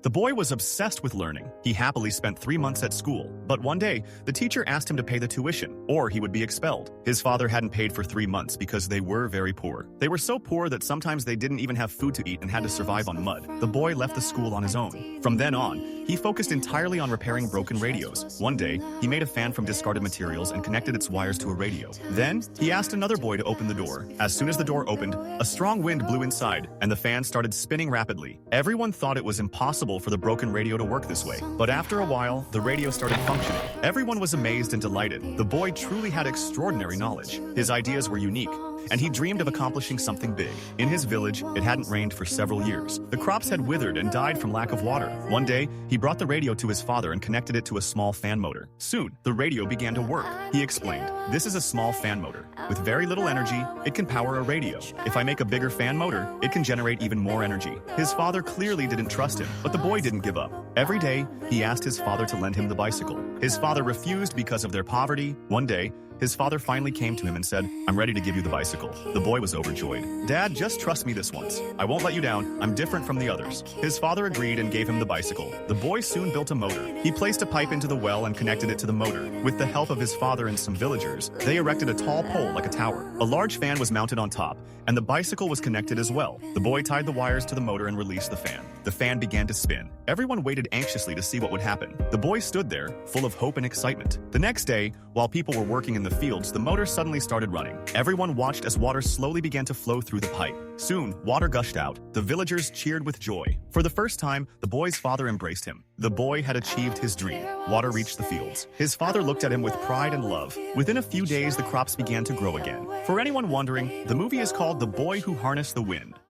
The boy was obsessed with learning. He happily spent 3 months at school, but one day, the teacher asked him to pay the tuition, or he would be expelled. His father hadn't paid for 3 months because they were very poor. They were so poor that sometimes they didn't even have food to eat and had to survive on mud. The boy left the school on his own. From then on, he focused entirely on repairing broken radios. One day, he made a fan from discarded materials and connected its wires to a radio. Then, he asked another boy to open the door. As soon as the door opened, a strong wind blew inside, and the fan started spinning rapidly. Everyone thought it was impossible for the broken radio to work this way. But after a while, the radio started functioning. Everyone was amazed and delighted. The boy truly had extraordinary knowledge. His ideas were unique, and he dreamed of accomplishing something big. In his village, it hadn't rained for several years. The crops had withered and died from lack of water. One day, he brought the radio to his father and connected it to a small fan motor. Soon, the radio began to work. He explained, "This is a small fan motor. With very little energy, it can power a radio. If I make a bigger fan motor, it can generate even more energy." His father clearly didn't trust him, but the boy didn't give up. Every day, he asked his father to lend him the bicycle. His father refused because of their poverty. One day, his father finally came to him and said, "I'm ready to give you the bicycle." The boy was overjoyed. "Dad, just trust me this once. I won't let you down. I'm different from the others." His father agreed and gave him the bicycle. The boy soon built a motor. He placed a pipe into the well and connected it to the motor. With the help of his father and some villagers, they erected a tall pole like a tower. A large fan was mounted on top, and the bicycle was connected as well. The boy tied the wires to the motor and released the fan. The fan began to spin. Everyone waited anxiously to see what would happen. The boy stood there, full of hope and excitement. The next day, while people were working in the fields, the motor suddenly started running. Everyone watched as water slowly began to flow through the pipe. Soon, water gushed out. The villagers cheered with joy. For the first time, the boy's father embraced him. The boy had achieved his dream. Water reached the fields. His father looked at him with pride and love. Within a few days, the crops began to grow again. For anyone wondering, the movie is called The Boy Who Harnessed the Wind.